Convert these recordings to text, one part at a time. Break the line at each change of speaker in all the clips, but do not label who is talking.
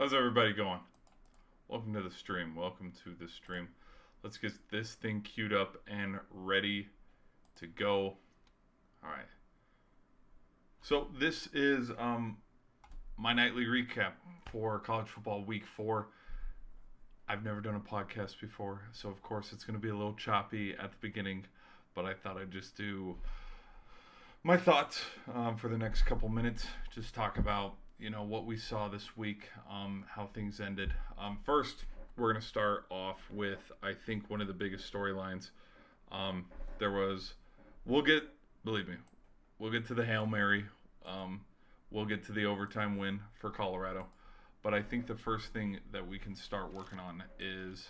How's everybody going? Welcome to the stream. Welcome to the stream. Let's get this thing queued up and ready to go. All right. So this is my nightly recap for college football week 4. I've never done a podcast before, so of course it's going to be a little choppy at the beginning, but I thought I'd just do my thoughts for the next couple minutes. Just talk about what we saw this week, how things ended. First, we're going to start off with I think one of the biggest storylines. There was, believe me, we'll get to the Hail Mary. We'll get to the overtime win for Colorado. But I think the first thing that we can start working on is,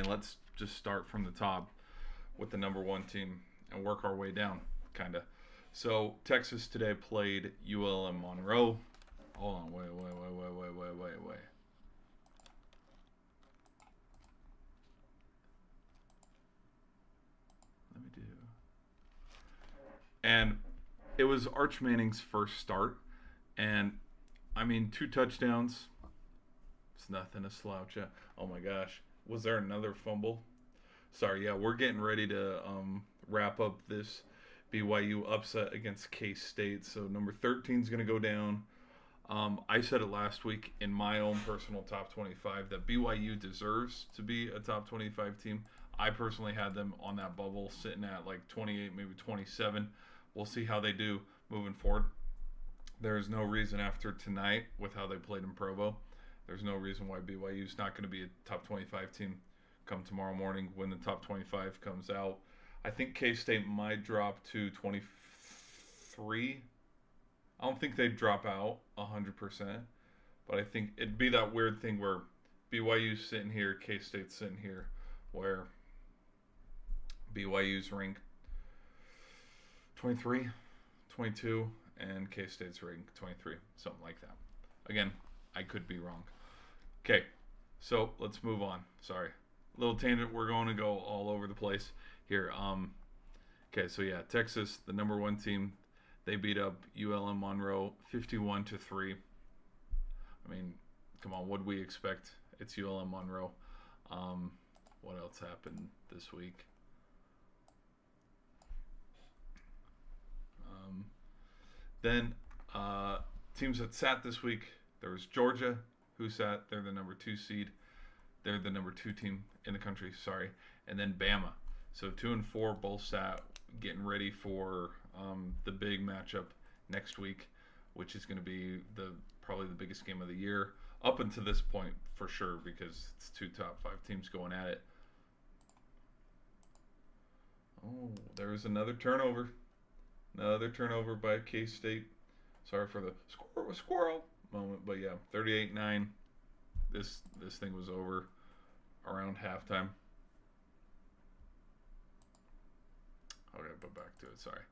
let's just start from the top with the number 1 team and work our way down, kind of. So Texas today played ULM Monroe. Hold on, wait. Let me do. And it was Arch Manning's first start, and 2 touchdowns. It's nothing to slouch at. Oh my gosh, was there another fumble? Sorry, yeah, we're getting ready to wrap up this BYU upset against K-State. So number 13 is going to go down. I said it last week in my own personal top 25 that BYU deserves to be a top 25 team. I personally had them on that bubble sitting at like 28, maybe 27. We'll see how they do moving forward. There's no reason after tonight with how they played in Provo. There's no reason why BYU's not going to be a top 25 team come tomorrow morning when the top 25 comes out. I think K-State might drop to 23. I don't think they'd drop out 100%, but I think it'd be that weird thing where BYU's sitting here, K-State's sitting here, where BYU's ranked 23, 22, and K-State's ranked 23, something like that. Again, I could be wrong. Okay, so let's move on. Sorry. Little tangent, we're going to go all over the place here. Okay, so yeah, Texas, the number 1 team, they beat up ULM Monroe 51-3. Come on, what do we expect? It's ULM Monroe. What else happened this week? Then teams that sat this week, there was Georgia, who sat. They're the number 2 seed. They're the number 2 team in the country, sorry. And then Bama. So 2 and 4 both sat, getting ready for the big matchup next week, which is going to be probably the biggest game of the year up until this point for sure, because it's 2 top 5 teams going at it. Oh, there was another turnover. Another turnover by K-State. Sorry for the squirrel moment, but yeah, 38-9. This thing was over around halftime. Okay, but back to it. Sorry.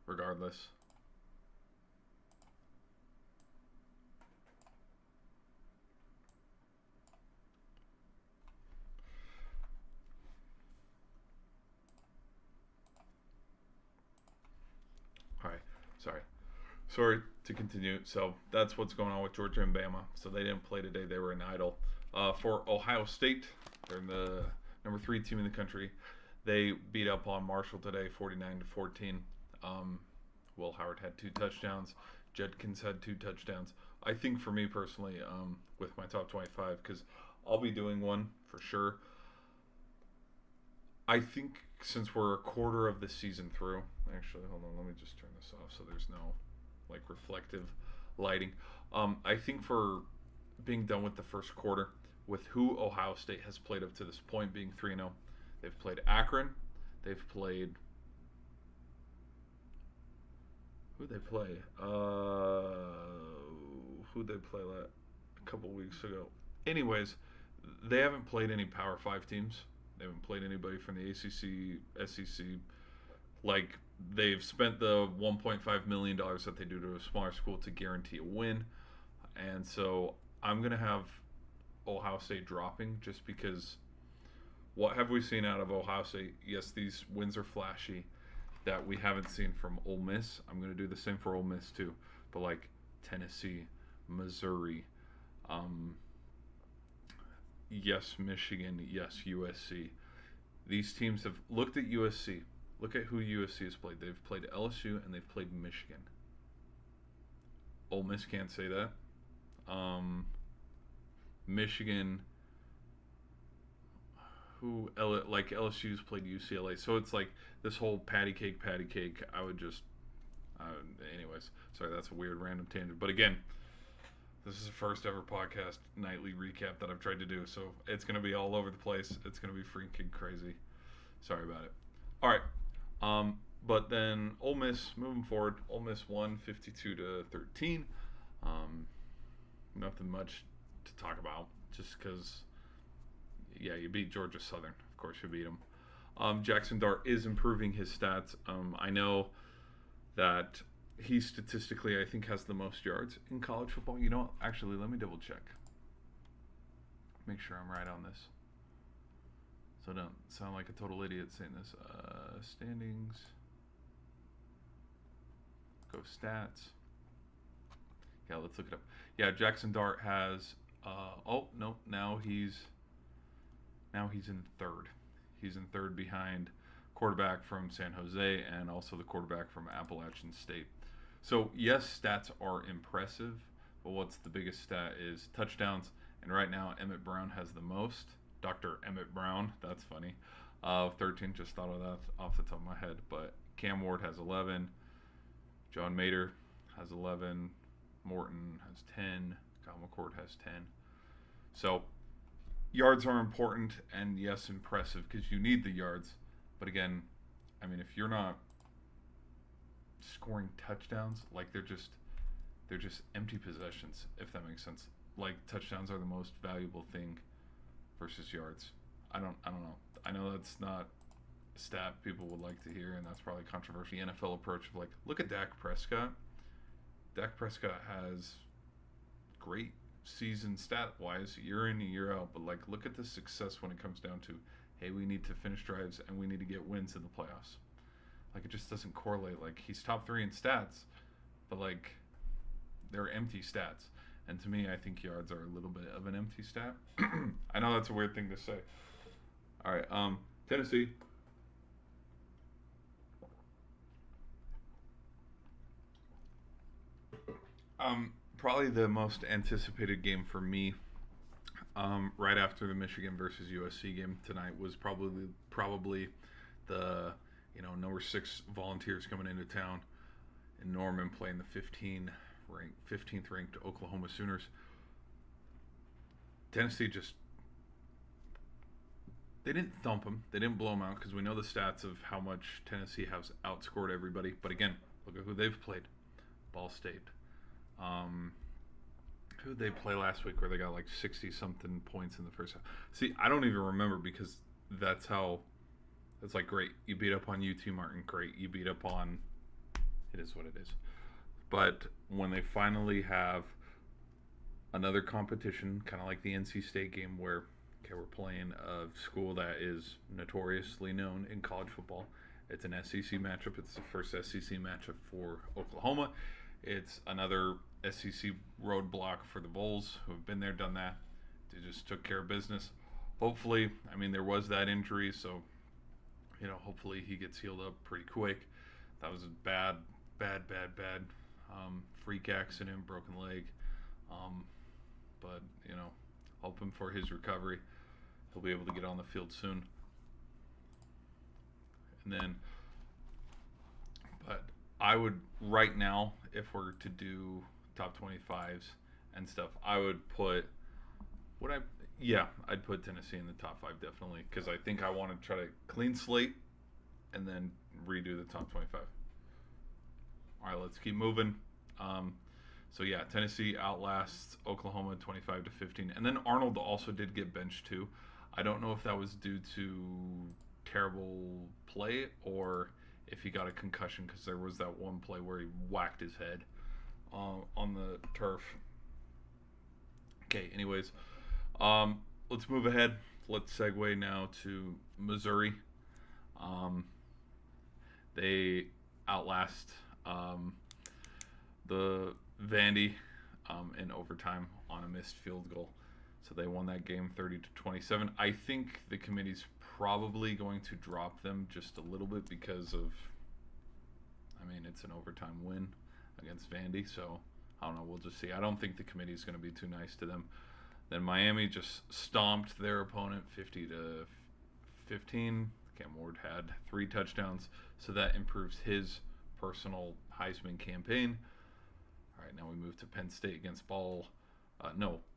Regardless. All right. Sorry to continue. So that's what's going on with Georgia and Bama. So they didn't play today. They were in idle. For Ohio State, they're the number 3 team in the country. They beat up on Marshall today, 49-14. Will Howard had 2 touchdowns. Judkins had 2 touchdowns. I think for me personally, with my top 25, because I'll be doing one for sure. I think since we're a quarter of the season through, actually, hold on, let me just turn this off so there's no reflective lighting. I think for being done with the first quarter, with who Ohio State has played up to this point, being 3-0, they've played Akron, they've played. Who'd they play? Who'd they play a couple weeks ago? Anyways, they haven't played any Power 5 teams. They haven't played anybody from the ACC, SEC. They've spent the $1.5 million that they do to a smaller school to guarantee a win. And so I'm going to have Ohio State dropping just because what have we seen out of Ohio State? Yes, these wins are flashy that we haven't seen from Ole Miss. I'm going to do the same for Ole Miss too. But Tennessee, Missouri. Um, yes, Michigan. Yes, USC. These teams have looked at USC. Look at who USC has played. They've played LSU and they've played Michigan. Ole Miss can't say that. Michigan, like LSU's played UCLA, so it's like this whole patty cake. I would just, anyways. Sorry, that's a weird random tangent. But again, this is the first ever podcast nightly recap that I've tried to do, so it's gonna be all over the place. It's gonna be freaking crazy. Sorry about it. All right. But then Ole Miss moving forward. Ole Miss won 52-13. Nothing much to talk about, just because. Yeah, you beat Georgia Southern. Of course, you beat them. Jackson Dart is improving his stats. I know that he statistically, I think, has the most yards in college football. You know what? Actually, let me double check. Make sure I'm right on this. So don't sound like a total idiot saying this. Standings. Go stats. Yeah, let's look it up. Yeah, Jackson Dart has. Now he's in third. He's in third behind quarterback from San Jose and also the quarterback from Appalachian State. So yes, stats are impressive, but what's the biggest stat is touchdowns. And right now, Emmett Brown has the most. Dr. Emmett Brown, that's funny. 13, just thought of that off the top of my head. But Cam Ward has 11. John Mater has 11. Morton has 10. Kyle McCord has 10. So yards are important, and yes, impressive because you need the yards. But again, I mean, if you're not scoring touchdowns, like they're just empty possessions, if that makes sense. Like touchdowns are the most valuable thing versus yards. I don't know. I know that's not a stat people would like to hear, and that's probably a controversial NFL approach of like, look at Dak Prescott. Dak Prescott has great season stat wise year in and year out, but like look at the success when it comes down to, hey, we need to finish drives and we need to get wins in the playoffs. Like it just doesn't correlate. Like he's top 3 in stats, but like they're empty stats. And to me, I think yards are a little bit of an empty stat. I know that's a weird thing to say. All right, Tennessee. Probably the most anticipated game for me, right after the Michigan versus USC game tonight, was probably the number 6 Volunteers coming into town, and Norman playing the 15th ranked Oklahoma Sooners. Tennessee they didn't thump them, they didn't blow them out, because we know the stats of how much Tennessee has outscored everybody. But again, look at who they've played. Ball State. Who did they play last week where they got like 60-something points in the first half? See, I don't even remember, because that's like, great. You beat up on UT Martin, great. You beat up on, it is what it is. But when they finally have another competition, kind of like the NC State game where, okay, we're playing a school that is notoriously known in college football. It's an SEC matchup. It's the first SEC matchup for Oklahoma. It's another SEC roadblock for the Bulls, who have been there, done that. They just took care of business. Hopefully, I mean, there was that injury, so, hopefully he gets healed up pretty quick. That was a bad freak accident, broken leg. But, hoping for his recovery. He'll be able to get on the field soon. And then, but I would, right now, if we're to do top 25s and stuff, I would put, I'd put Tennessee in the top 5 definitely, because I think I want to try to clean slate and then redo the top 25. All right, let's keep moving. So yeah, Tennessee outlasts Oklahoma 25-15, and then Arnold also did get benched too. I don't know if that was due to terrible play or if he got a concussion, because there was that one play where he whacked his head on the turf. Okay, anyways, let's move ahead. Let's segue now to Missouri. They outlast the Vandy in overtime on a missed field goal. So they won that game 30-27. I think the committee's probably going to drop them just a little bit because of, I mean, it's an overtime win against Vandy. So I don't know. We'll just see. I don't think the committee's going to be too nice to them. Then Miami just stomped their opponent 50-15. Cam Ward had 3 touchdowns, so that improves his personal Heisman campaign. All right, now we move to Penn State against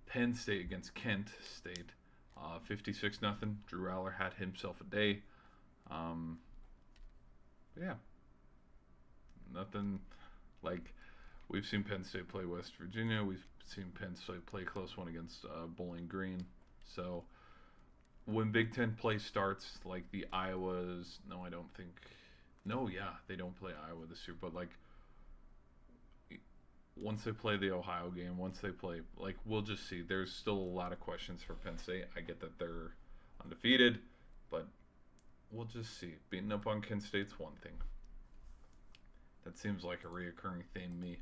Penn State against Kent State. 56-0. Drew Aller had himself a day. Yeah. Nothing like we've seen Penn State play West Virginia. We've seen Penn State play a close one against Bowling Green. So when Big Ten play starts, like the Iowas, they don't play Iowa this year, but like once they play the Ohio game, once they play, like we'll just see. There's still a lot of questions for Penn State. I get that they're undefeated, but we'll just see. Beating up on Kent State's one thing. That seems like a reoccurring theme to me.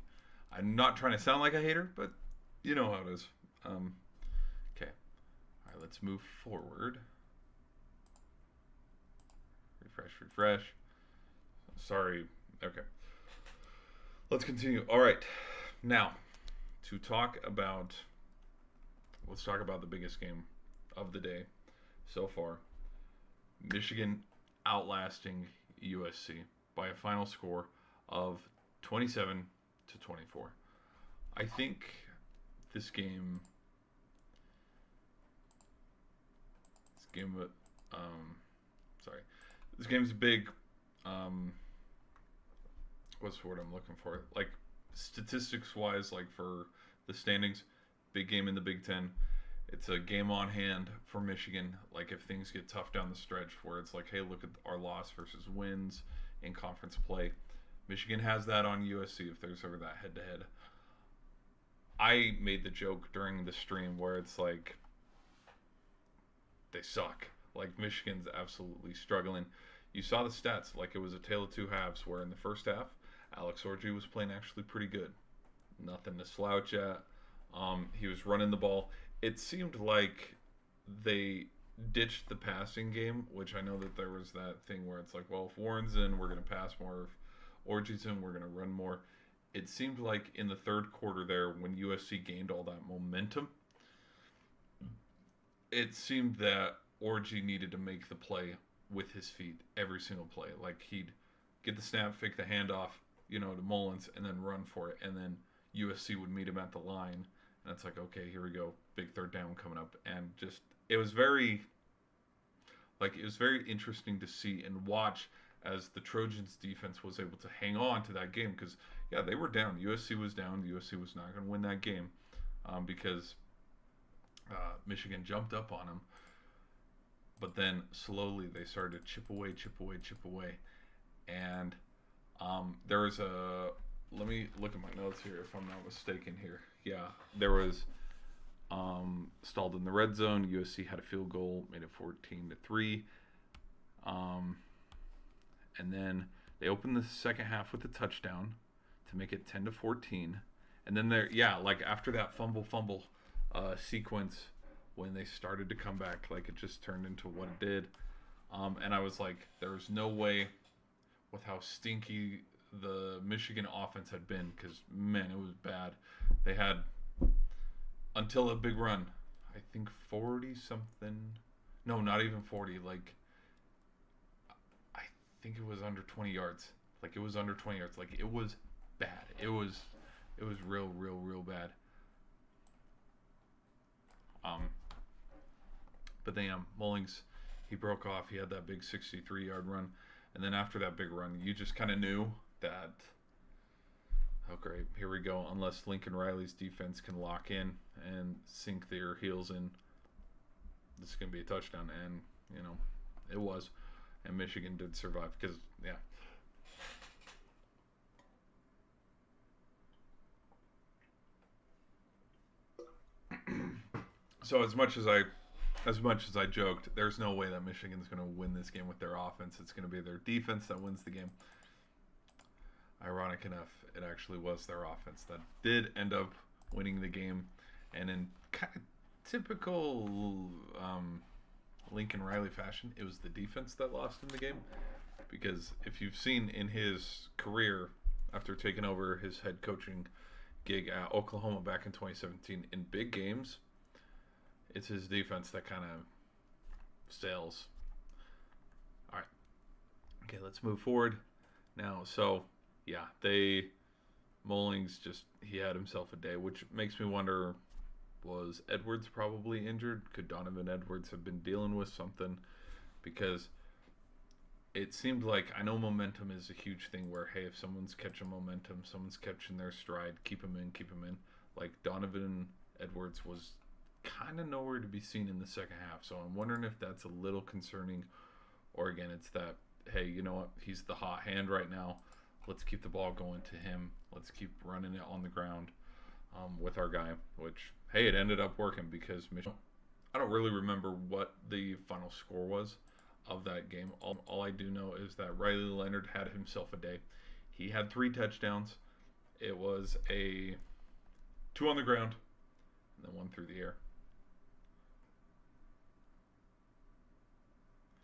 I'm not trying to sound like a hater, but you know how it is. Okay. All right, let's move forward. Refresh. Sorry. Okay. Let's continue. All right. Now, let's talk about the biggest game of the day so far. Michigan outlasting USC by a final score of 27-24. I think this game's big. What's the word I'm looking for? Like statistics wise, like for the standings, big game in the Big Ten. It's a game on hand for Michigan. Like if things get tough down the stretch, where it's like, hey, look at our loss versus wins in conference play. Michigan has that on USC if there's ever that head-to-head. I made the joke during the stream where it's like they suck. Like Michigan's absolutely struggling. You saw the stats. Like it was a tale of two halves where in the first half, Alex Orji was playing actually pretty good. Nothing to slouch at. He was running the ball. It seemed like they ditched the passing game, which I know that there was that thing where it's like, well, if Warren's in, we're going to pass more. If Orji's in, we're going to run more. It seemed like in the third quarter there, when USC gained all that momentum, it seemed that Orji needed to make the play with his feet every single play. Like he'd get the snap, fake the handoff, to Mullins, and then run for it. And then USC would meet him at the line. And it's like, okay, here we go. Big third down coming up. And just, it was very interesting to see and watch as the Trojans defense was able to hang on to that game. Because, yeah, they were down. USC was down. USC was not going to win that game because Michigan jumped up on them. But then slowly they started to chip away. And there was let me look at my notes here if I'm not mistaken here. Yeah, there was stalled in the red zone. USC had a field goal, made it 14-3. And then they opened the second half with a touchdown to make it 10-14. And then after that fumble sequence, when they started to come back, like it just turned into what it did. And I was like, there's no way with how stinky the Michigan offense had been, because, man, it was bad. They had, until a big run, I think 40-something. No, not even 40. Like, I think it was under 20 yards. Like, it was under 20 yards. Like, it was bad. It was real bad. But then Mullings, he broke off. He had that big 63-yard run. And then after that big run, you just kind of knew that, oh, great, here we go. Unless Lincoln Riley's defense can lock in and sink their heels in, this is going to be a touchdown. And, it was. And Michigan did survive because, yeah. So as much as I joked, there's no way that Michigan's going to win this game with their offense. It's going to be their defense that wins the game. Ironic enough, it actually was their offense that did end up winning the game, and in kind of typical Lincoln Riley fashion, it was the defense that lost in the game. Because if you've seen in his career, after taking over his head coaching gig at Oklahoma back in 2017, in big games, it's his defense that kind of sails. All right. Okay, let's move forward now. So, yeah, Mullings he had himself a day, which makes me wonder, was Edwards probably injured? Could Donovan Edwards have been dealing with something? Because it seemed like, I know momentum is a huge thing where, hey, if someone's catching momentum, someone's catching their stride, keep them in. Like Donovan Edwards was kind of nowhere to be seen in the second half. So I'm wondering if that's a little concerning, or again, it's that, hey, you know what? He's the hot hand right now. Let's keep the ball going to him. Let's keep running it on the ground with our guy, which, hey, it ended up working because I don't really remember what the final score was of that game. All I do know is that Riley Leonard had himself a day. He had 3 touchdowns. It was a 2 on the ground and then 1 through the air.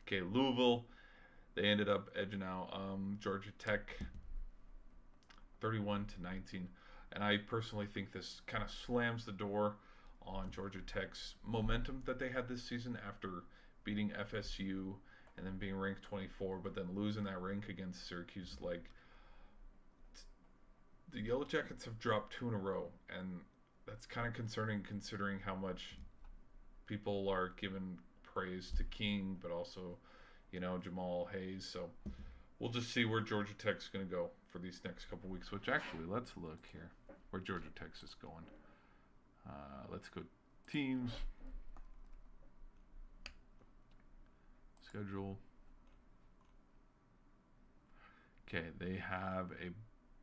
Okay, Louisville, they ended up edging out Georgia Tech 31-19. And I personally think this kind of slams the door on Georgia Tech's momentum that they had this season after beating FSU and then being ranked 24, but then losing that rank against Syracuse. Like, the Yellow Jackets have dropped 2 in a row, and that's kind of concerning considering how much people are giving praise to King, but also, Jamal Hayes. So we'll just see where Georgia Tech's going to go for these next couple weeks, which actually, let's look here where Georgia Tech is going. Let's go teams. Schedule. Okay, they have a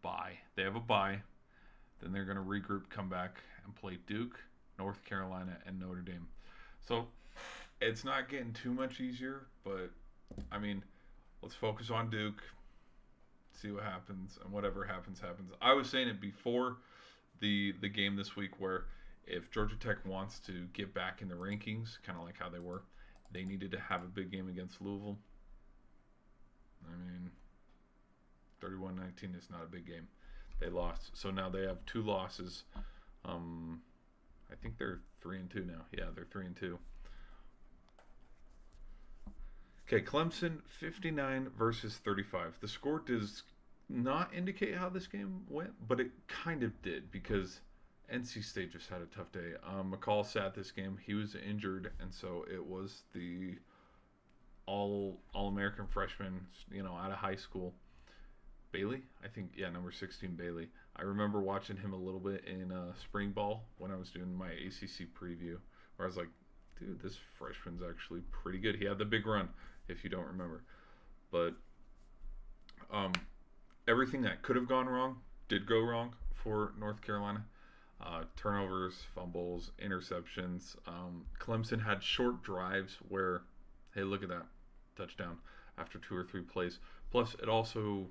bye. Then they're going to regroup, come back, and play Duke, North Carolina, and Notre Dame. So it's not getting too much easier, but, I mean, let's focus on Duke, see what happens, and whatever happens, happens. I was saying it before the game this week where if Georgia Tech wants to get back in the rankings, kind of like how they were, they needed to have a big game against Louisville. I mean, 31-19 is not a big game. They lost. So now they have 2 losses. I think they're 3-2 now. Yeah, they're 3-2. Okay, Clemson 59 versus 35. The score does not indicate how this game went, but it kind of did because NC State just had a tough day. McCall sat this game. He was injured, and so it was the All-American freshman, out of high school. Bailey, I think, yeah, number 16, Bailey. I remember watching him a little bit in spring ball when I was doing my ACC preview, where I was like, dude, this freshman's actually pretty good. He had the big run, if you don't remember. But everything that could have gone wrong did go wrong for North Carolina. Turnovers, fumbles, interceptions. Clemson had short drives where, hey, look at that, touchdown after 2 or 3 plays. Plus, it also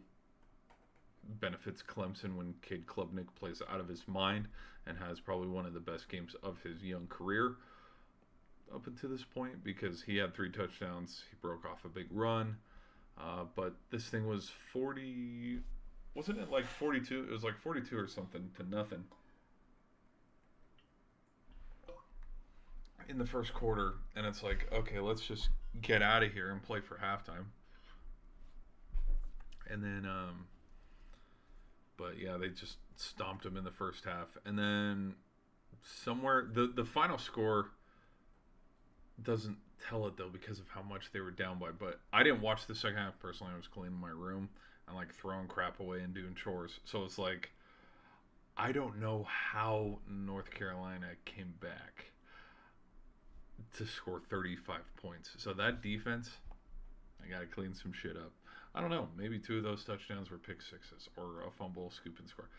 benefits Clemson when Cade Klubnik plays out of his mind and has probably one of the best games of his young career up until this point because he had 3 touchdowns. He broke off a big run. But this thing was 40... Wasn't it like 42? It was like 42 or something to nothing in the first quarter. And it's like, okay, let's just get out of here and play for halftime. And then... But yeah, they just stomped him in the first half. And then somewhere, the final score doesn't tell it though because of how much they were down by. But I didn't watch the second half personally. I was cleaning my room and like throwing crap away and doing chores. So it's like, I don't know how North Carolina came back to score 35 points. So that defense, I got to clean some shit up. I don't know. Maybe 2 of those touchdowns were pick sixes or a fumble, scoop, and score.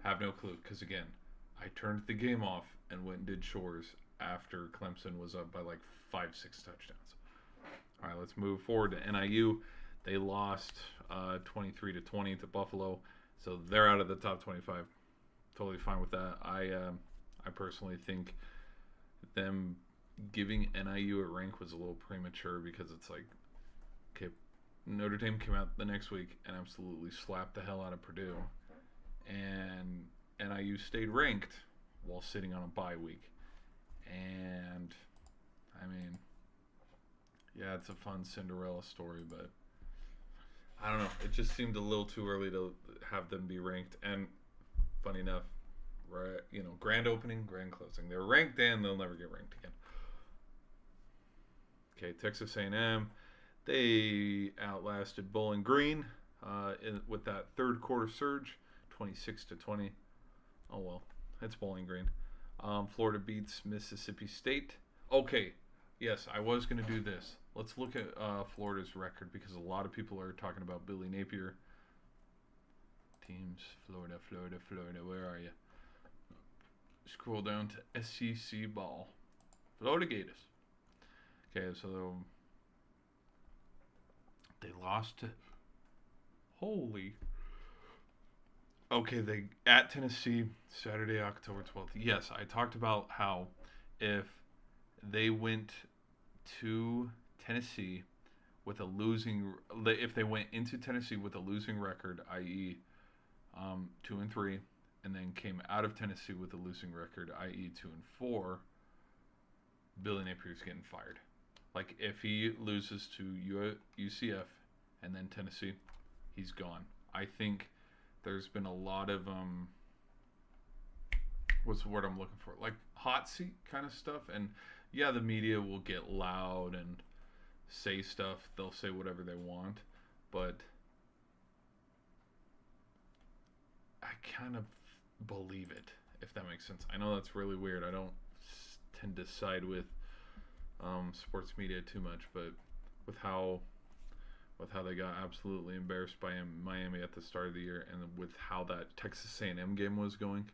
Have no clue because, again, I turned the game off and went and did chores after Clemson was up by like 5-6 touchdowns. All right, let's move forward to NIU. They lost 23-20 to Buffalo, so they're out of the top 25. totally fine with that. I personally think them giving NIU a rank was a little premature because it's like, okay, Notre Dame came out the next week and absolutely slapped the hell out of Purdue, and NIU stayed ranked while sitting on a bye week. And I mean, yeah, it's a fun Cinderella story, but I don't know. It just seemed a little too early to have them be ranked. And funny enough, right? Grand opening, grand closing. They're ranked and they'll never get ranked again. Okay, Texas A&M, they outlasted Bowling Green with that third quarter surge, 26-20. Oh well, it's Bowling Green. Florida beats Mississippi State. Okay, yes, I was going to do this. Let's look at Florida's record because a lot of people are talking about Billy Napier. Teams, Florida. Where are you? Scroll down to SEC ball. Florida Gators. Okay, so they lost to. Holy. Okay, they at Tennessee Saturday, October 12th. Yes, I talked about how if they went to Tennessee with a losing, if they went into Tennessee with a losing record, i.e., 2-3, and then came out of Tennessee with a losing record, i.e., 2-4, Billy Napier's getting fired. Like if he loses to UCF and then Tennessee, he's gone. I think there's been a lot of what's the word I'm looking for? Like hot seat kind of stuff. And yeah, the media will get loud and say stuff. They'll say whatever they want, but I kind of believe it, if that makes sense. I know that's really weird. I don't tend to side with sports media too much, but with how they got absolutely embarrassed by Miami at the start of the year, and with how that Texas A&M game was going,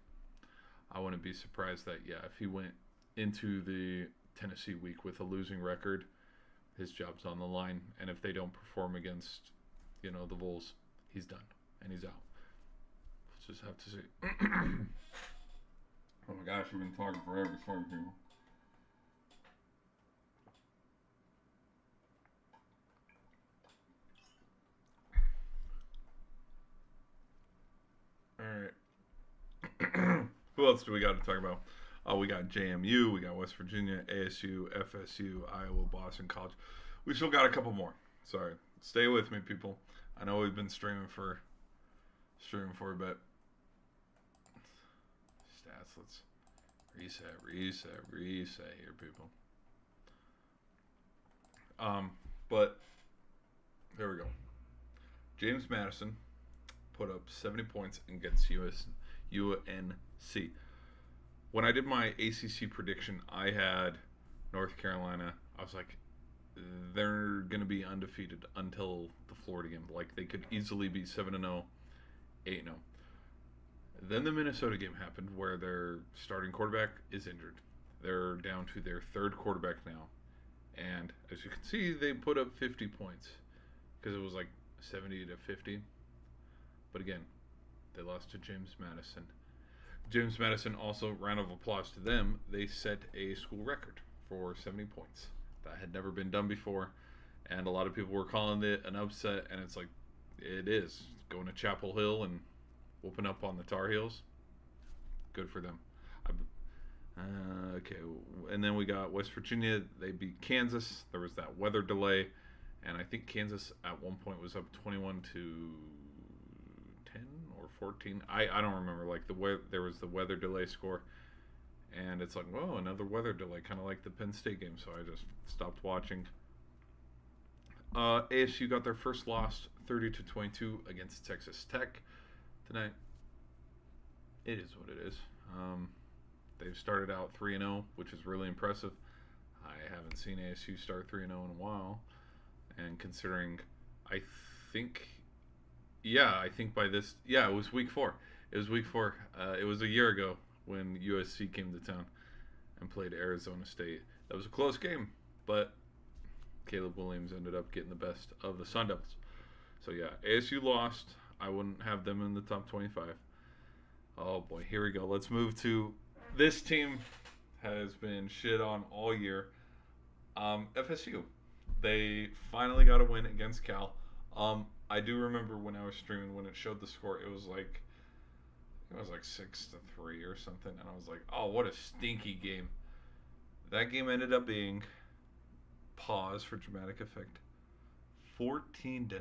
I wouldn't be surprised that if he went into the Tennessee week with a losing record, his job's on the line, and if they don't perform against the Vols, he's done and he's out. We'll just have to see. Oh my gosh, we've been talking forever. Sorry, people. Alright. Who else do we got to talk about? We got JMU, we got West Virginia, ASU, FSU, Iowa, Boston College. We still got a couple more. Sorry. Stay with me, people. I know we've been streaming for a bit. Stats, let's reset here, people. But here we go. James Madison put up 70 points against UNC. When I did my ACC prediction, I had North Carolina. I was like, they're going to be undefeated until the Florida game. Like, they could easily be 7-0, 8-0. Then the Minnesota game happened where their starting quarterback is injured. They're down to their third quarterback now. And as you can see, they put up 50 points because it was like 70-50. But again, they lost to James Madison. James Madison also, round of applause to them, they set a school record for 70 points. That had never been done before, and a lot of people were calling it an upset, and it's like, it is. Going to Chapel Hill and whooping up on the Tar Heels, good for them. Okay, and then we got West Virginia. They beat Kansas. There was that weather delay, and I think Kansas at one point was up 21-10 or 14. I don't remember. Like there was the weather delay score, and it's like, whoa, another weather delay, kind of like the Penn State game. So I just stopped watching. ASU got their first loss, 30-22 against Texas Tech tonight. It is what it is. They've started out 3-0, which is really impressive. I haven't seen ASU start 3-0 in a while, and considering, I think by this, it was week 4. It was week 4. It was a year ago when USC came to town and played Arizona State. That was a close game, but Caleb Williams ended up getting the best of the Sun Devils. So ASU lost. I wouldn't have them in the top 25. Oh boy, here we go. Let's move to this team has been shit on all year. FSU. They finally got a win against Cal. I do remember when I was streaming when it showed the score, it was like 6-3 or something, and I was like, oh, what a stinky game. That game ended up being, pause for dramatic effect, 14-9.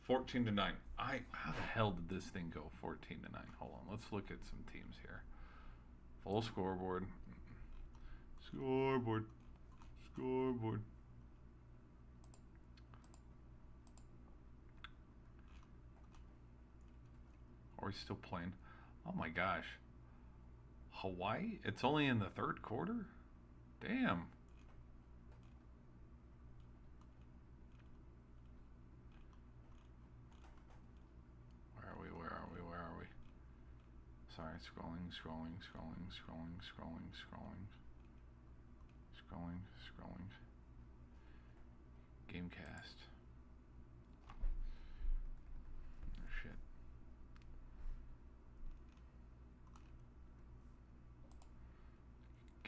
14-9. How the hell did this thing go 14-9? Hold on, let's look at some teams here. Full scoreboard. Scoreboard. Scoreboard. Are we still playing? Oh my gosh. Hawaii? It's only in the third quarter? Damn. Where are we? Where are we? Where are we? Sorry, scrolling, scrolling, scrolling, scrolling, scrolling, scrolling. Scrolling, scrolling. Gamecast. Oh shit.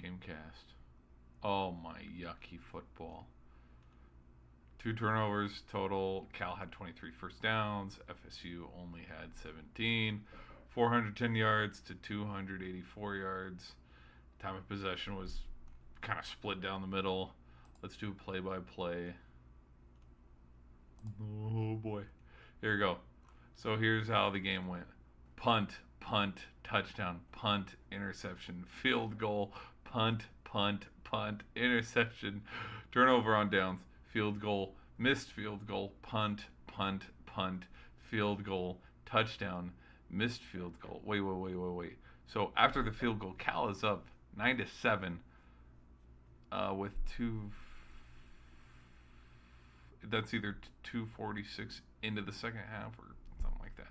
Gamecast. Oh my yucky football. 2 turnovers total. Cal had 23 first downs. FSU only had 17. 410 yards to 284 yards. Time of possession was kind of split down the middle. Let's do play by play. Oh boy. Here we go. So here's how the game went: punt, punt, touchdown, punt, interception, field goal, punt, punt, punt, interception, turnover on downs, field goal, missed field goal, punt, punt, punt, field goal, touchdown, missed field goal. Wait. So after the field goal, Cal is up 9-7 with two. That's either 2:46 into the second half or something like that.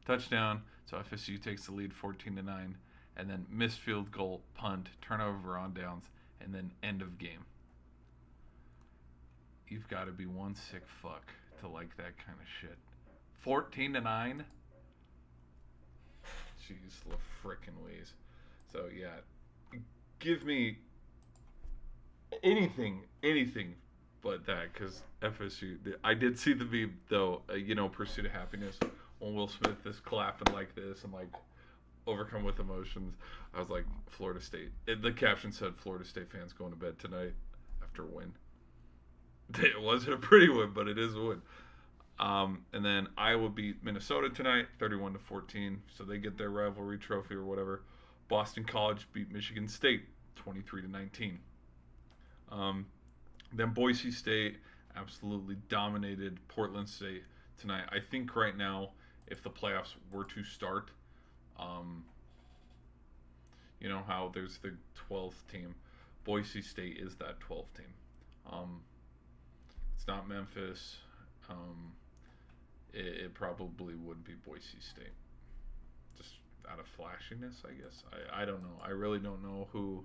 Touchdown. So FSU takes the lead 14-9, and then missed field goal, punt, turnover on downs, and then end of game. You've got to be one sick fuck to like that kind of shit. 14-9. Jeez, the frickin' Louise. So yeah, give me anything but that, because FSU. I did see the meme though. Pursuit of Happiness, when Will Smith is clapping like this and like overcome with emotions. I was like, Florida State. The caption said, "Florida State fans going to bed tonight after a win." It wasn't a pretty win, but it is a win. And then Iowa beat Minnesota tonight, 31-14, so they get their rivalry trophy or whatever. Boston College beat Michigan State, 23-19. Then Boise State absolutely dominated Portland State tonight. I think right now, if the playoffs were to start, you know how there's the 12th team. Boise State is that 12th team. It's not Memphis. It probably would be Boise State. Just out of flashiness, I guess. I don't know. I really don't know who.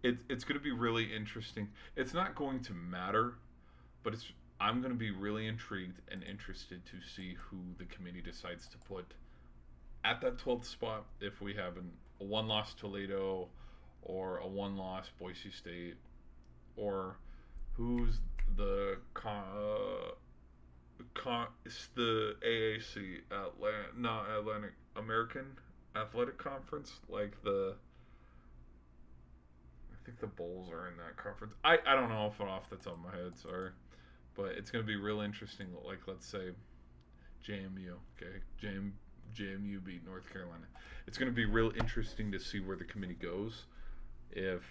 It's going to be really interesting. It's not going to matter, but I'm going to be really intrigued and interested to see who the committee decides to put at that 12th spot. If we have a one-loss Toledo or a one-loss Boise State, or who's the it's the AAC, not Atlantic American Athletic Conference, like I think the Bulls are in that conference. I don't know off the top of my head, sorry, but it's gonna be real interesting. Like, let's say JMU, okay, JMU beat North Carolina. It's gonna be real interesting to see where the committee goes if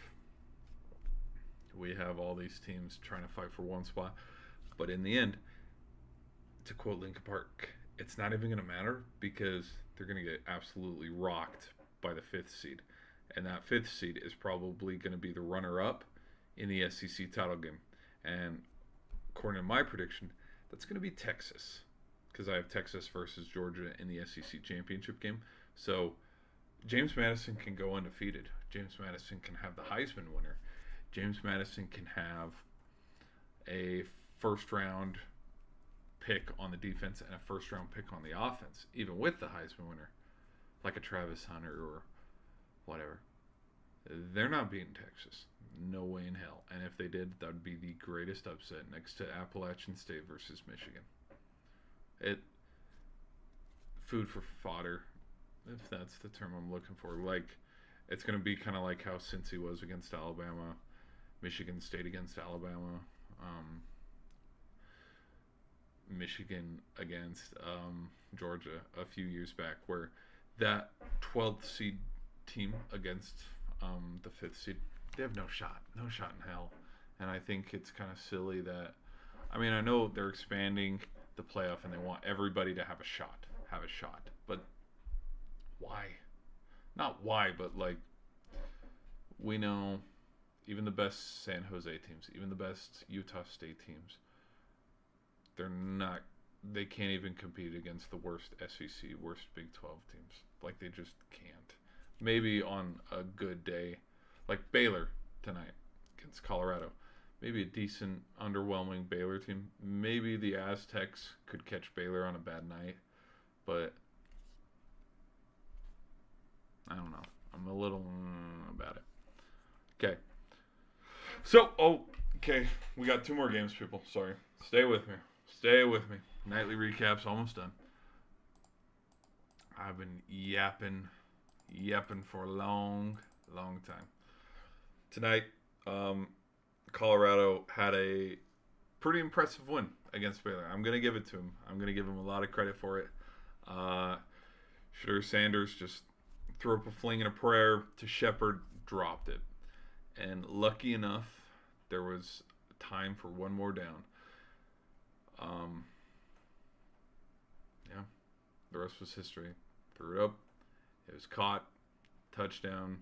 we have all these teams trying to fight for one spot. But in the end, to quote Linkin Park, it's not even going to matter, because they're going to get absolutely rocked by the 5th seed. And that 5th seed is probably going to be the runner-up in the SEC title game. And according to my prediction, that's going to be Texas, because I have Texas versus Georgia in the SEC championship game. So James Madison can go undefeated. James Madison can have the Heisman winner. James Madison can have a first-round pick on the defense and a first-round pick on the offense, even with the Heisman winner, like a Travis Hunter or whatever. They're not beating Texas. No way in hell. And if they did, that would be the greatest upset next to Appalachian State versus Michigan. Food for fodder, if that's the term I'm looking for. Like, it's going to be kind of like how Cincy was against Alabama, Michigan State against Alabama, Michigan against Georgia a few years back, where that 12th seed team against the 5th seed, they have no shot in hell. And I think it's kind of silly that, I mean, I know they're expanding the playoff and they want everybody to have a shot, but why? Not why, but like, we know even the best San Jose teams, even the best Utah State teams, they can't even compete against the worst SEC, worst Big 12 teams. Like, they just can't. Maybe on a good day, like Baylor tonight against Colorado, maybe a decent, underwhelming Baylor team. Maybe the Aztecs could catch Baylor on a bad night, but I don't know. I'm a little about it. Okay. So, okay. We got 2 more games, people. Sorry. Stay with me. Nightly recaps almost done. I've been yapping for a long time. Tonight, Colorado had a pretty impressive win against Baylor. I'm going to give it to him. I'm going to give him a lot of credit for it. Shedeur Sanders just threw up a fling and a prayer to Shepard, dropped it. And lucky enough, there was time for one more down. Yeah, the rest was history. Threw it up. It was caught. Touchdown.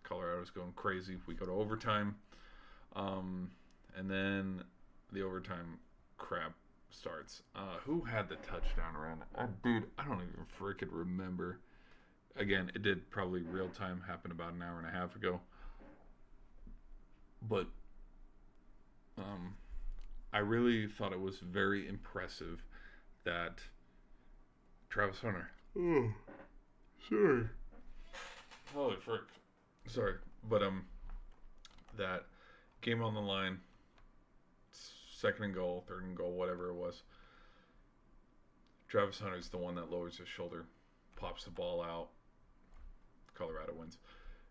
Colorado's going crazy. We go to overtime. And then the overtime crap starts. Who had the touchdown run? Dude, I don't even freaking remember. Again, it did probably real time, happen about an hour and a half ago. But I really thought it was very impressive that Travis Hunter. Oh, sorry. Holy frick. Sorry. But that game on the line, 2nd and goal, 3rd and goal, whatever it was. Travis Hunter's the one that lowers his shoulder, pops the ball out. Colorado wins.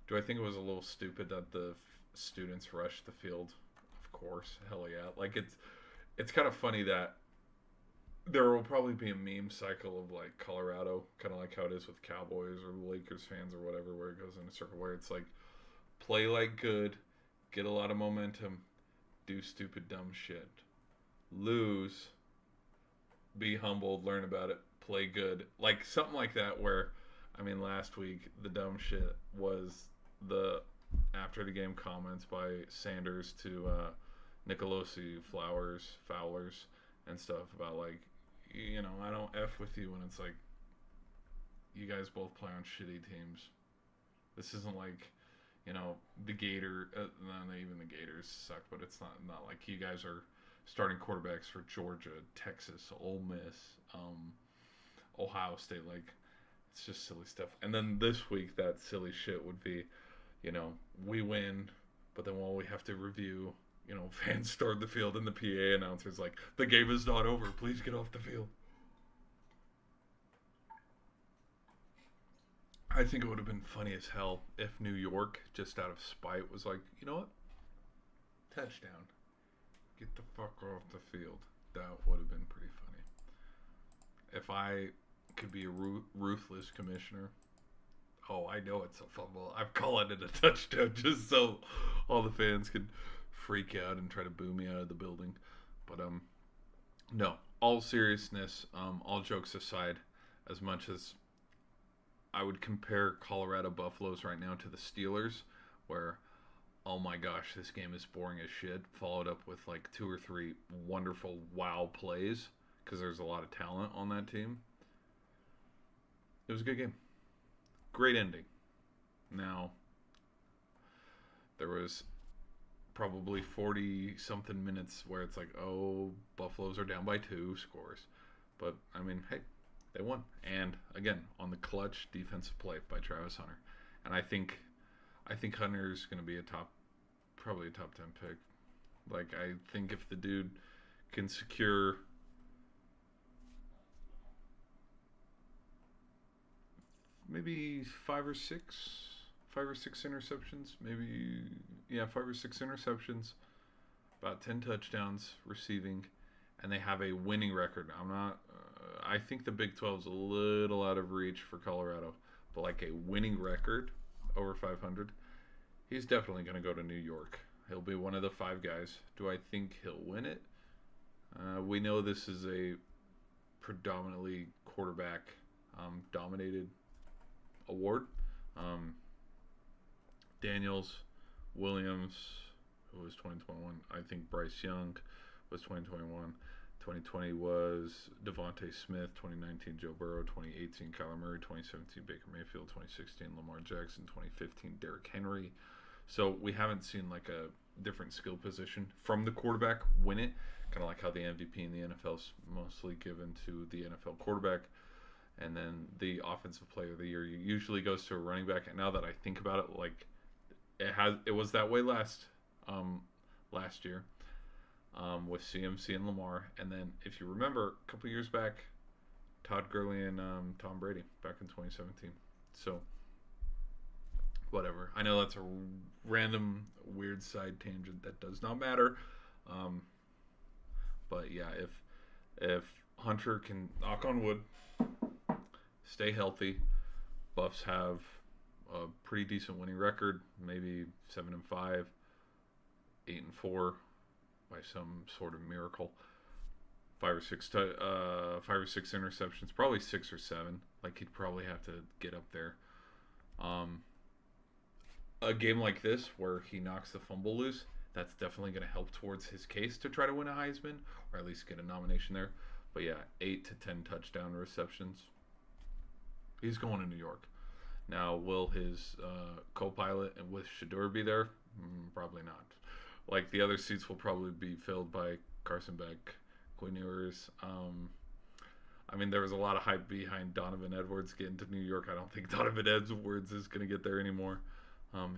Do I think it was a little stupid that the students rushed the field? Of course. Hell yeah. Like, it's kind of funny that there will probably be a meme cycle of, like, Colorado, kind of like how it is with Cowboys or Lakers fans or whatever, where it goes in a circle where it's like, play like good, get a lot of momentum, do stupid, dumb shit. Lose, be humbled, learn about it, play good. Like, something like that where, I mean, last week, the dumb shit was the after the game comments by Sanders to Nicolosi, Fowlers, and stuff about, like, you know, I don't F with you when it's like, you guys both play on shitty teams. This isn't like, you know, the Gator, not even the Gators suck, but it's not like you guys are starting quarterbacks for Georgia, Texas, Ole Miss, Ohio State. Like, it's just silly stuff. And then this week, that silly shit would be, you know, we win, but then while we have to review, you know, fans stormed the field and the PA announcer's like, the game is not over. Please get off the field. I think it would have been funny as hell if New York, just out of spite, was like, you know what? Touchdown. Get the fuck off the field. That would have been pretty funny. If I could be a ruthless commissioner, I know it's a fumble. I'm calling it a touchdown just so all the fans could freak out and try to boo me out of the building. But no, all seriousness, all jokes aside, as much as I would compare Colorado Buffaloes right now to the Steelers, where, oh my gosh, this game is boring as shit, followed up with like 2 or 3 wonderful wow plays, because there's a lot of talent on that team. It was a good game. Great ending. Now, there was probably 40 something minutes where it's like, oh, Buffaloes are down by 2 scores. But I mean, hey, they won. And again, on the clutch defensive play by Travis Hunter. And I think Hunter's going to be probably a top 10 pick. Like, I think if the dude can secure maybe five or six interceptions, maybe, yeah, 5 or 6 interceptions, about 10 touchdowns receiving, and they have a winning record. I think the Big 12 is a little out of reach for Colorado, but like a winning record over 500, he's definitely going to go to New York. He'll be one of the 5 guys. Do I think he'll win it? We know this is a predominantly quarterback dominated award. Daniels, Williams, who was 2021. I think Bryce Young was 2021. 2020 was Devontae Smith. 2019 Joe Burrow. 2018 Kyler Murray. 2017 Baker Mayfield. 2016 Lamar Jackson. 2015 Derrick Henry. So we haven't seen like a different skill position from the quarterback win it. Kind of like how the MVP in the NFL is mostly given to the NFL quarterback. And then the offensive player of the year usually goes to a running back. And now that I think about it, like it was that way last year with CMC and Lamar. And then if you remember a couple years back, Todd Gurley and Tom Brady back in 2017. So whatever. I know that's a random weird side tangent that does not matter. But yeah, if Hunter can, knock on wood, stay healthy, Buffs have a pretty decent winning record, maybe 7-5, 8-4 by some sort of miracle. 5 or 6 interceptions, probably 6 or 7. Like he'd probably have to get up there. A game like this where he knocks the fumble loose, that's definitely going to help towards his case to try to win a Heisman or at least get a nomination there. But yeah, 8 to 10 touchdown receptions. He's going to New York. Now, will his co-pilot with Shador be there? Probably not. Like the other seats will probably be filled by Carson Beck, Quinn Ewers. I mean, there was a lot of hype behind Donovan Edwards getting to New York. I don't think Donovan Edwards is going to get there anymore.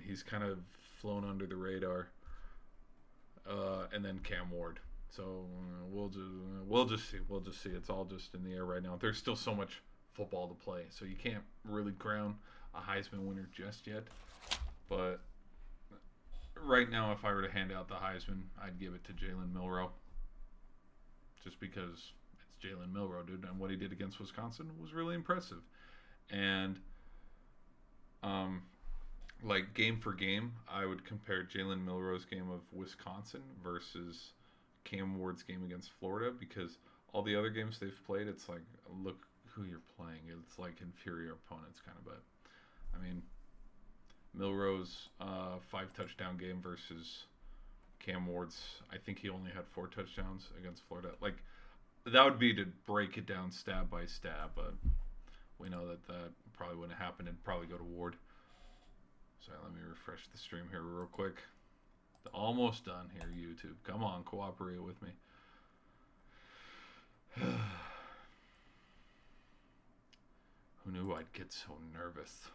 He's kind of flown under the radar. And then Cam Ward. So we'll just see. We'll just see. It's all just in the air right now. There's still so much football to play, so you can't really crown a Heisman winner just yet. But right now, if I were to hand out the Heisman, I'd give it to Jalen Milroe. Just because it's Jalen Milroe, dude, and what he did against Wisconsin was really impressive. And like game for game, I would compare Jalen Milroe's game of Wisconsin versus Cam Ward's game against Florida, because all the other games they've played, it's like, look who you're playing. It's like inferior opponents kind of. But I mean, Milroe's 5 touchdown game versus Cam Ward's, I think he only had 4 touchdowns against Florida. Like, that would be to break it down stab by stab, but we know that probably wouldn't happen. It'd probably go to Ward. Sorry, let me refresh the stream here real quick. Almost done here, YouTube. Come on, cooperate with me. Who knew I'd get so nervous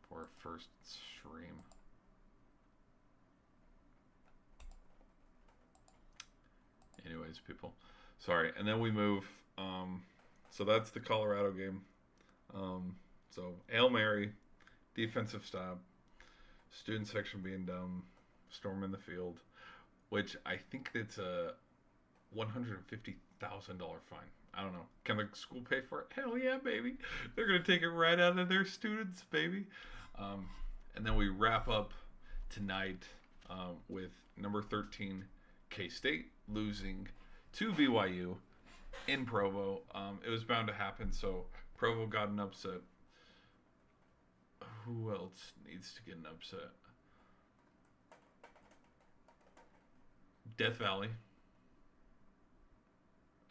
for a first stream? Anyways, people. Sorry. And then we move. So that's the Colorado game. So Hail Mary, defensive stop, student section being dumb, storm in the field, which I think it's a $150,000 fine. I don't know. Can the school pay for it? Hell yeah, baby. They're going to take it right out of their students, baby. And then we wrap up tonight with number 13, K-State, losing to BYU in Provo. It was bound to happen, so Provo got an upset. Who else needs to get an upset? Death Valley,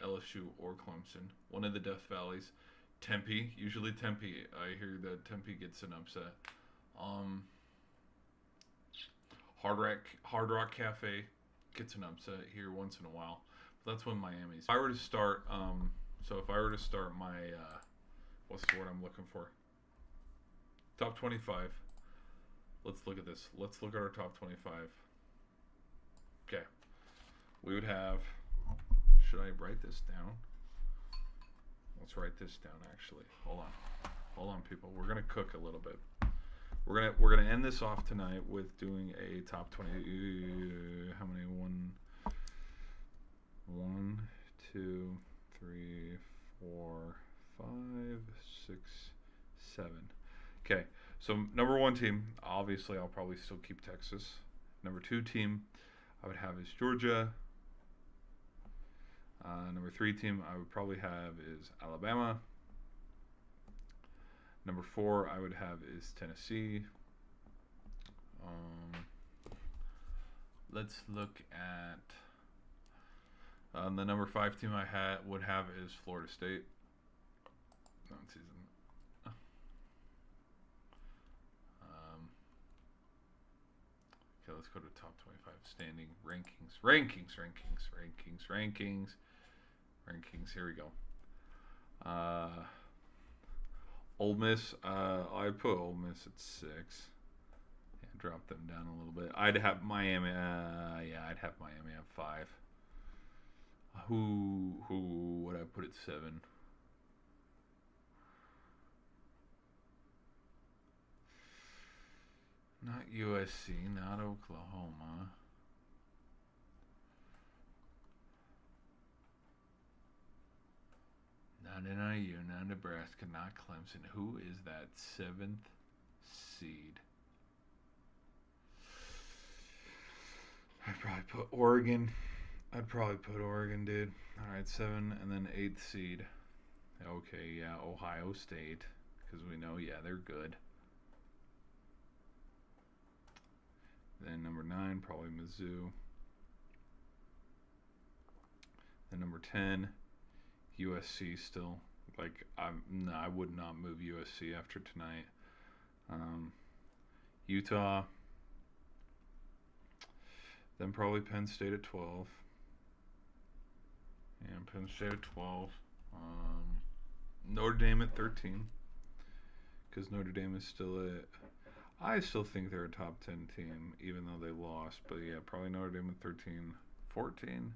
LSU, or Clemson. One of the Death Valleys. Tempe. Usually Tempe. I hear that Tempe gets an upset. Hard Rock Cafe gets an upset here once in a while. But that's when Miami's. If I were to start, if I were to start my, what's the word I'm looking for? Top 25. Let's look at this. Let's look at our top 25. Okay. We would have. Should I write this down? Let's write this down. Actually, hold on, people. We're gonna cook a little bit. We're gonna end this off tonight with doing a top 20. How many? One, two, three, 4, 5, 6, 7. Okay. So number 1 team, obviously, I'll probably still keep Texas. Number 2 team, I would have is Georgia. Number 3 team I would probably have is Alabama. Number 4 I would have is Tennessee. Let's look at the number 5 team I would have is Florida State. Non-season. Okay, let's go to top 25 standing rankings. Here we go. Ole Miss. I put Ole Miss at 6. Yeah, drop them down a little bit. I'd have Miami. I'd have Miami at 5. Who would I put at 7? Not USC, not Oklahoma. Not NIU, not Nebraska, not Clemson. Who is that 7th seed? I'd probably put Oregon. Dude. All right, 7, and then 8th seed. Okay, yeah, Ohio State, because we know, yeah, they're good. Then number 9, probably Mizzou. Then number 10, USC still. Like, I would not move USC after tonight. Utah. Then probably Penn State at 12. Yeah, Penn State at 12. Notre Dame at 13. Because Notre Dame is still I still think they're a top 10 team, even though they lost. But yeah, probably Notre Dame at 13. 14.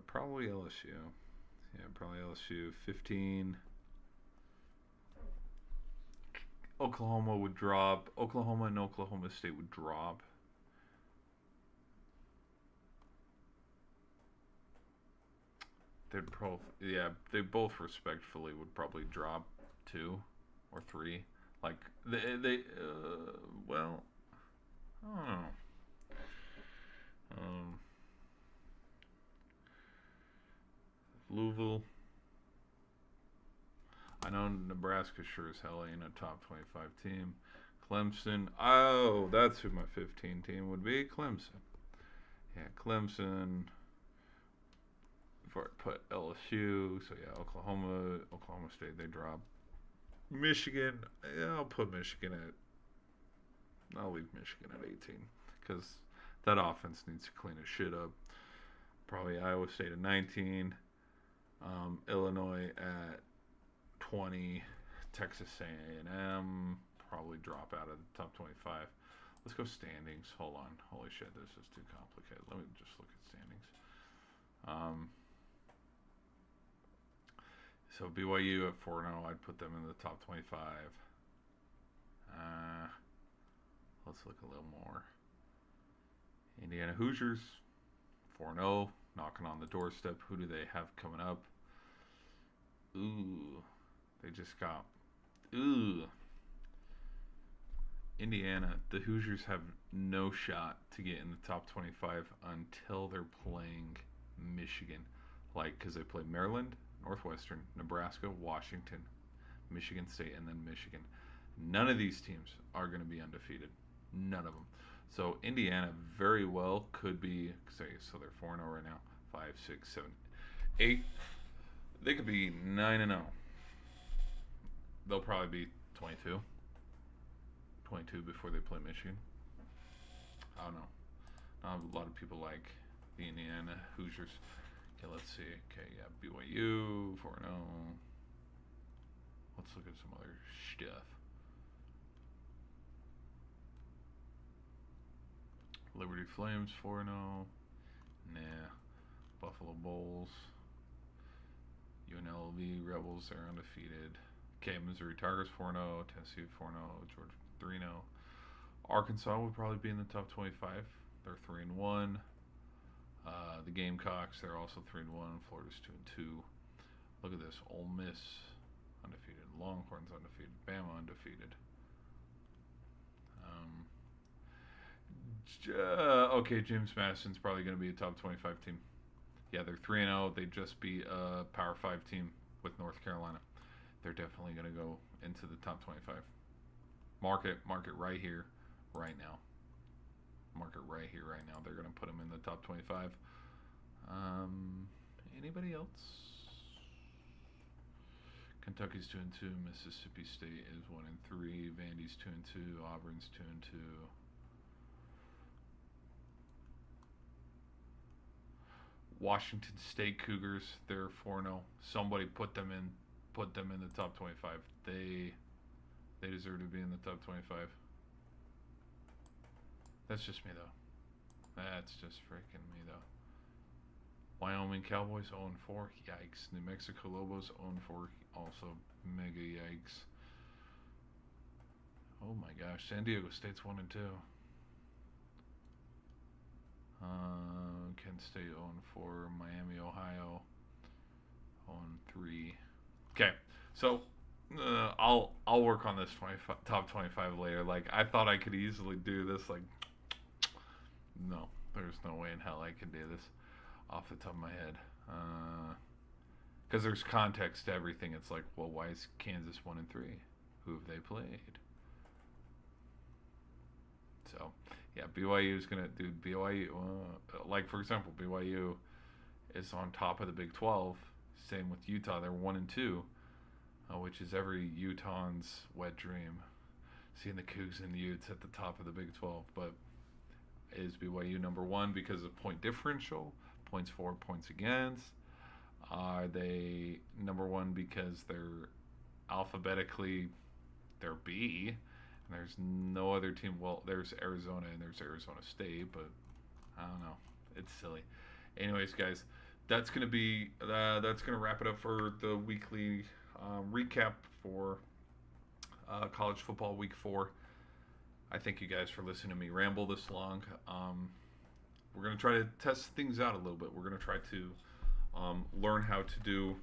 Probably LSU. Yeah, probably LSU. 15. Oklahoma would drop. Oklahoma and Oklahoma State would drop. They both respectfully would probably drop 2 or 3. Like well, I don't know. Louisville. I know Nebraska sure as hell ain't a top 25 team. Clemson. Oh, that's who my 15 team would be. Clemson. Yeah, Clemson. Before I put LSU. So yeah, Oklahoma State, they drop. Michigan. Yeah, I'll put Michigan at. I'll leave Michigan at 18 because that offense needs to clean its shit up. Probably Iowa State at 19. Illinois at 20. Texas A&M probably drop out of the top 25. Let's go standings. Hold on. Holy shit, this is too complicated. Let me just look at standings. So BYU at 4-0, I'd put them in the top 25. Let's look a little more. Indiana Hoosiers, 4-0, knocking on the doorstep. Who do they have coming up? Ooh, they just got. Ooh. Indiana, the Hoosiers have no shot to get in the top 25 until they're playing Michigan. Like, because they play Maryland, Northwestern, Nebraska, Washington, Michigan State, and then Michigan. None of these teams are going to be undefeated. None of them. So Indiana very well could be, so they're 4-0 right now. 5, 6, 7, 8. They could be 9-0. They'll probably be 22. 22 before they play Michigan. I don't know. A lot of people like the Indiana Hoosiers. Okay, let's see. Okay, yeah, BYU 4-0. Let's look at some other stuff. Liberty Flames 4-0. Nah. Buffalo Bulls. UNLV Rebels, they're undefeated. Okay, Missouri Tigers 4-0. Tennessee 4-0. Georgia 3-0. Arkansas would probably be in the top 25. They're 3-1. The Gamecocks, they're also 3-1. Florida's 2-2. Look at this. Ole Miss undefeated. Longhorns undefeated. Bama undefeated. Okay, James Madison's probably going to be a top 25 team. Yeah, they're 3-0. They just beat a Power 5 team with North Carolina. They're definitely going to go into the top 25. Mark it right here, right now. Mark it right here, right now. They're going to put them in the top 25. Anybody else? Kentucky's 2-2. Mississippi State is 1-3. Vandy's 2-2. Auburn's 2-2. Washington State Cougars, they're 4-0. Somebody put them in the top 25. They deserve to be in the top 25. That's just me though. That's just freaking me though. Wyoming Cowboys 0-4. Yikes. New Mexico Lobos 0-4. Also mega yikes. Oh my gosh. San Diego State's 1-2. Kent State 0-4. Miami, Ohio 0-3. Okay, so I'll work on this top 25 later. Like I thought I could easily do this. Like no, there's no way in hell I could do this off the top of my head. Because there's context to everything. It's like, well, why is Kansas 1-3? Who have they played? So, yeah, BYU is going to do BYU. Like, for example, BYU is on top of the Big 12. Same with Utah. They're 1-2, which is every Utahns' wet dream. Seeing the Cougs and the Utes at the top of the Big 12. But is BYU number one because of point differential? Points for, points against? Are they number one because they're alphabetically, they're B? And there's no other team. Well, there's Arizona and there's Arizona State, but I don't know. It's silly. Anyways, guys, that's gonna wrap it up for the weekly recap for college football week 4. I thank you guys for listening to me ramble this long. We're gonna try to test things out a little bit. We're gonna try to learn how to do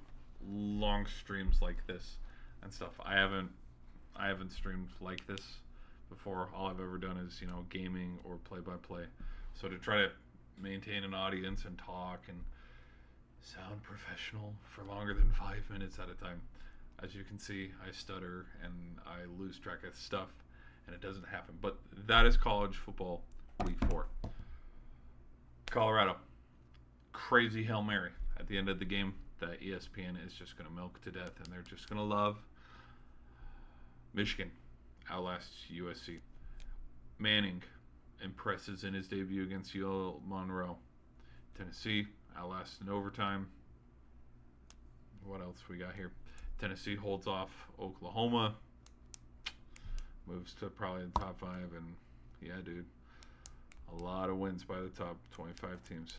long streams like this and stuff. I haven't streamed like this before. All I've ever done is, gaming or play-by-play. So to try to maintain an audience and talk and sound professional for longer than 5 minutes at a time. As you can see, I stutter and I lose track of stuff, and it doesn't happen. But that is college football week 4. Colorado. Crazy Hail Mary at the end of the game that ESPN is just going to milk to death, and they're just going to love. Michigan outlasts USC. Manning impresses in his debut against UL Monroe. Tennessee outlasts in overtime. What else we got here? Tennessee holds off Oklahoma. Moves to probably the top 5, and yeah, dude, a lot of wins by the top 25 teams.